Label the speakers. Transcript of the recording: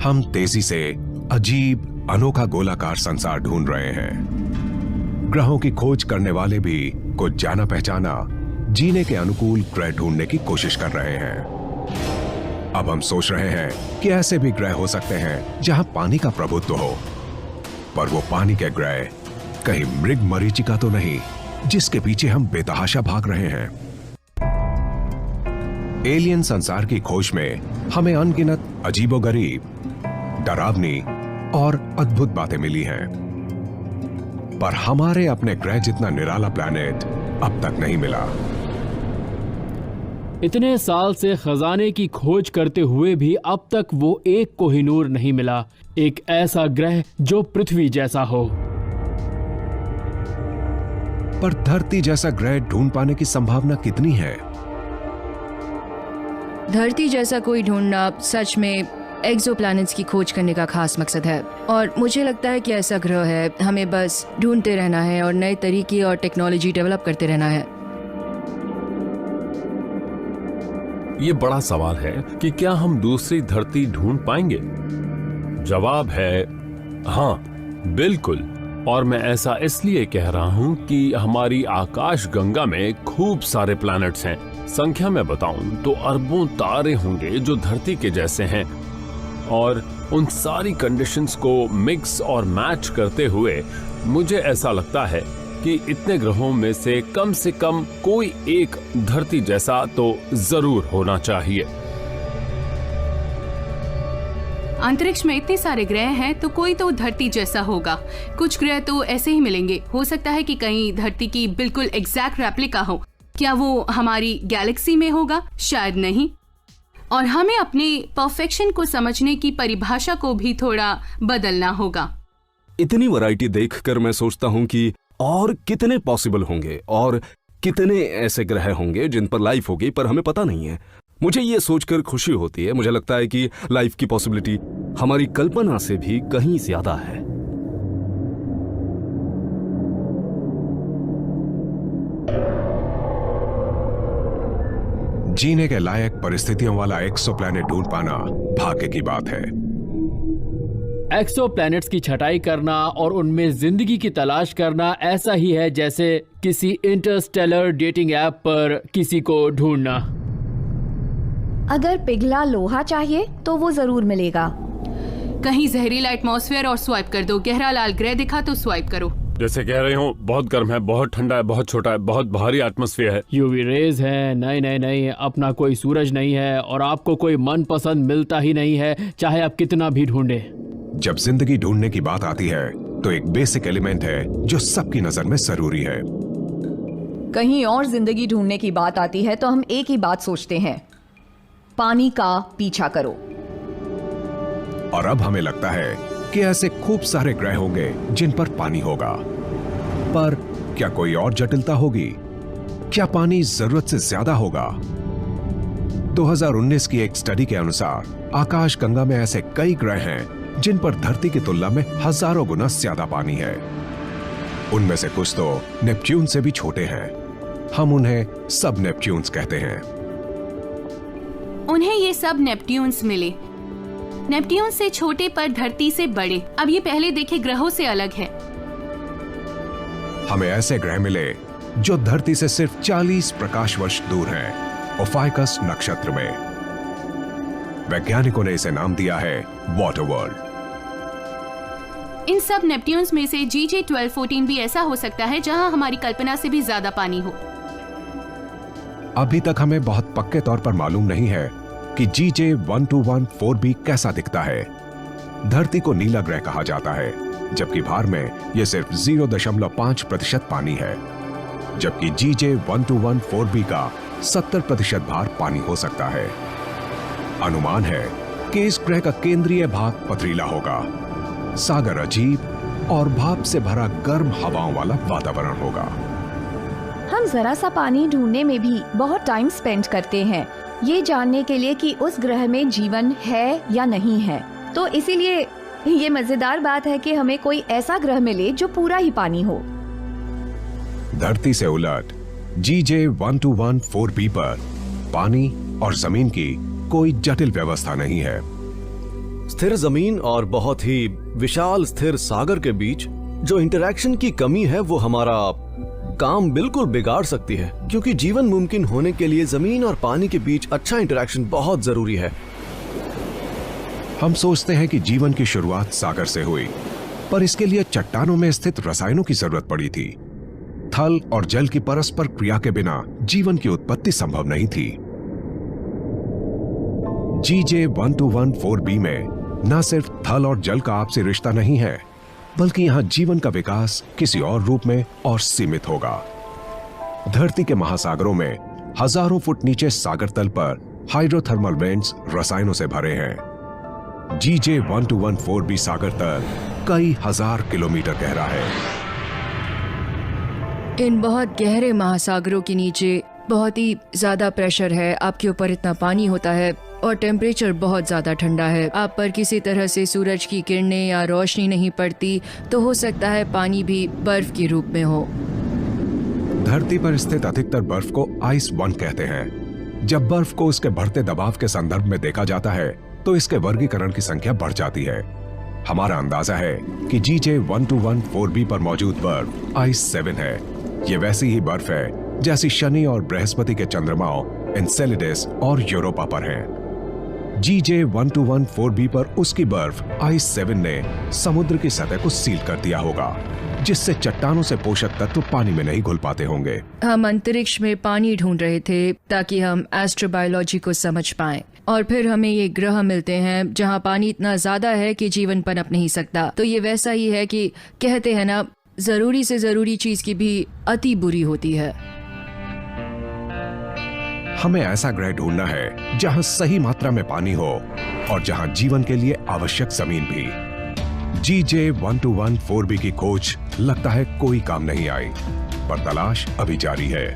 Speaker 1: हम तेजी से अजीब अनोखा गोलाकार संसार ढूंढ रहे हैं। ग्रहों की खोज करने वाले भी कुछ जाना पहचाना जीने के अनुकूल ग्रह ढूंढने की कोशिश कर रहे हैं। अब हम सोच रहे हैं कि ऐसे भी ग्रह हो सकते हैं जहां पानी का प्रभुत्व हो, पर वो पानी के ग्रह कहीं मृग मरीचिका तो नहीं जिसके पीछे हम बेतहाशा भाग रहे हैं। एलियन संसार की खोज में हमें अनगिनत अजीबोगरीब, डरावनी और अद्भुत बातें मिली हैं, पर हमारे अपने ग्रह जितना निराला प्लैनेट अब तक नहीं मिला।
Speaker 2: इतने साल से खजाने की खोज करते हुए भी अब तक वो एक कोहिनूर नहीं मिला, एक ऐसा ग्रह जो पृथ्वी जैसा हो।
Speaker 1: पर धरती जैसा ग्रह ढूंढ पाने की संभावना कितनी है?
Speaker 3: धरती जैसा कोई ढूंढना सच में एक्सोप्लैनेट्स की खोज करने का खास मकसद है, और मुझे लगता है कि ऐसा ग्रह है, हमें बस ढूंढते रहना है और नए तरीके और टेक्नोलॉजी डेवलप करते रहना है।
Speaker 4: ये बड़ा सवाल है कि क्या हम दूसरी धरती ढूंढ पाएंगे? जवाब है हाँ, बिल्कुल। और मैं ऐसा इसलिए कह रहा हूं कि हमारी आकाश गंगा में खूब सारे प्लैनेट्स हैं। संख्या में बताऊं तो अरबों तारे होंगे जो धरती के जैसे हैं, और उन सारी कंडीशंस को मिक्स और मैच करते हुए मुझे ऐसा लगता है कि इतने ग्रहों में से कम कोई एक धरती जैसा तो जरूर होना चाहिए।
Speaker 5: अंतरिक्ष में इतने सारे ग्रह हैं तो कोई तो धरती जैसा होगा। कुछ ग्रह तो ऐसे ही मिलेंगे। हो सकता है कि कहीं धरती की बिल्कुल एग्जैक्ट रेप्लिका हो। क्या वो हमारी गैलेक्सी में होगा? शायद नहीं। और हमें अपने परफेक्शन को समझने की परिभाषा को भी थोड़ा बदलना होगा।
Speaker 6: इतनी वैरायटी देखकर मैं सोचता हूँ कि और कितने पॉसिबल होंगे और कितने ऐसे ग्रह होंगे जिन पर लाइफ होगी, पर हमें पता नहीं है। मुझे ये सोचकर खुशी होती है। मुझे लगता है कि लाइफ की पॉसिबिलिटी हमारी कल्पना से भी कहीं ज्यादा है।
Speaker 1: जीने के लायक परिस्थितियों वाला एक्सोप्लैनेट ढूंढ पाना भाग्य की बात है।
Speaker 2: एक्सोप्लैनेट्स की छटाई करना और उनमें जिंदगी की तलाश करना ऐसा ही है जैसे किसी इंटरस्टेलर डेटिंग ऐप पर किसी को ढूंढना।
Speaker 7: अगर पिघला लोहा चाहिए तो वो जरूर मिलेगा।
Speaker 5: कहीं जहरीला एटमॉस्फेयर और स्वाइप कर दो। गहरा लाल ग्रह दिखा तो स्वाइप करो।
Speaker 4: जैसे कह रही हूँ, बहुत गर्म है, बहुत ठंडा है, बहुत छोटा है, बहुत भारी एटमॉस्फेयर है।
Speaker 2: यूवी रेज है। नहीं, अपना कोई सूरज नहीं है और आपको कोई मनपसंद मिलता ही नहीं है, चाहे आप कितना भी ढूंढे।
Speaker 1: जब जिंदगी ढूंढने की बात आती है तो एक बेसिक एलिमेंट है जो सबकी नजर में जरूरी है।
Speaker 7: कहीं और जिंदगी ढूंढने की बात आती है तो हम एक ही बात सोचते हैं, पानी का पीछा करो।
Speaker 1: और अब हमें लगता है कि ऐसे खूब सारे ग्रह होंगे जिन पर पानी होगा, पर क्या कोई और जटिलता होगी? क्या पानी जरूरत से ज्यादा होगा? 2019 की एक स्टडी के अनुसार आकाश गंगा में ऐसे कई ग्रह हैं जिन पर धरती की तुलना में हजारों गुना ज्यादा पानी है। उनमें से कुछ तो नेपच्यून से भी छोटे हैं। हम उन्हें सब नेपच्यून्स कहते हैं।
Speaker 5: उन्हें ये सब नेपट्यून्स मिले। नेपट्यून से छोटे पर धरती से बड़े। अब ये पहले देखे ग्रहों से अलग है।
Speaker 1: हमें ऐसे ग्रह मिले जो धरती से सिर्फ 40 प्रकाश वर्ष दूर हैं, ओफाइकस नक्षत्र में। वैज्ञानिकों ने इसे नाम दिया है वाटर वर्ल्ड।
Speaker 5: इन सब नेपट्यून्स में से GJ1214 भी ऐसा हो सकता है जहां हमारी कल्पना से भी ज्यादा पानी हो।
Speaker 1: अभी तक हमें बहुत पक्के तौर पर मालूम नहीं है कि GJ1214b कैसा दिखता है। धरती को नीला ग्रह कहा जाता है, जबकि भार में यह सिर्फ 0.5% पानी है, जबकि GJ1214b का 70% भार पानी हो सकता है। अनुमान है कि इस ग्रह का केंद्रीय भाग पथरीला होगा, सागर अजीब और भाप से भरा गर्म हवाओं वाला वातावरण होगा।
Speaker 7: हम जरा सा पानी ढूंढने में भी बहुत टाइम स्पेंड करते हैं, ये जानने के लिए कि उस ग्रह में जीवन है या नहीं है। तो इसीलिए ये मजेदार बात है कि हमें कोई ऐसा ग्रह मिले जो पूरा ही पानी हो।
Speaker 1: धरती से उलट GJ1214b पर पानी और जमीन की कोई जटिल व्यवस्था नहीं है।
Speaker 8: स्थिर जमीन और बहुत ही विशाल स्थिर सागर के बीच जो इंटरैक्शन की कमी है वो हमारा काम बिल्कुल बिगाड़ सकती है, क्योंकि जीवन मुमकिन होने के लिए जमीन और पानी के बीच अच्छा इंटरैक्शन बहुत जरूरी है।
Speaker 1: हम सोचते हैं कि जीवन की शुरुआत सागर से हुई, पर इसके लिए चट्टानों में स्थित रसायनों की जरूरत पड़ी थी। थल और जल की परस्पर क्रिया के बिना जीवन की उत्पत्ति संभव नहीं थी। GJ1214b में न सिर्फ थल और जल का आपसी रिश्ता नहीं है, बल्कि यहां जीवन का विकास किसी और रूप में और सीमित होगा। धरती के महासागरों में हजारों फुट नीचे सागर तल पर हाइड्रोथर्मल वेंट्स रसायनों से भरे हैं। GJ1214b सागर तल कई हजार किलोमीटर गहरा है।
Speaker 3: इन बहुत गहरे महासागरों के नीचे बहुत ही ज्यादा प्रेशर है, आपके ऊपर इतना पानी होता है और टेम्परेचर बहुत ज्यादा ठंडा है। आप पर किसी तरह से सूरज की किरणें या रोशनी नहीं पड़ती, तो हो सकता है पानी भी बर्फ के रूप में हो।
Speaker 1: धरती पर स्थित अधिकतर बर्फ को आइस वन कहते हैं। जब बर्फ को उसके बढ़ते दबाव के संदर्भ में देखा जाता है तो इसके वर्गीकरण की संख्या बढ़ जाती है। हमारा अंदाजा है कि GJ1214b पर मौजूद बर्फ आइस 7 है। ये वैसी ही बर्फ है जैसी शनि और बृहस्पति के चंद्रमाओं एनसेलेडस और यूरोपा पर हैं। GJ1214b पर उसकी बर्फ आइस 7 ने समुद्र की सतह को सील कर दिया होगा, जिससे चट्टानों से पोषक तत्व पानी में नहीं घुल पाते होंगे।
Speaker 3: हम अंतरिक्ष में पानी ढूंढ रहे थे ताकि हम एस्ट्रोबायोलॉजी को समझ पाएं, और फिर हमें ये ग्रह मिलते हैं जहां पानी इतना ज्यादा है कि जीवन पनप नहीं सकता। तो ये वैसा ही है कि कहते हैं ना, जरूरी से जरूरी चीज की भी अति बुरी होती है।
Speaker 1: हमें ऐसा ग्रह ढूंढना है जहां सही मात्रा में पानी हो और जहां जीवन के लिए आवश्यक जमीन भी। GJ1214b की खोज लगता है कोई काम नहीं आई, पर तलाश अभी जारी है।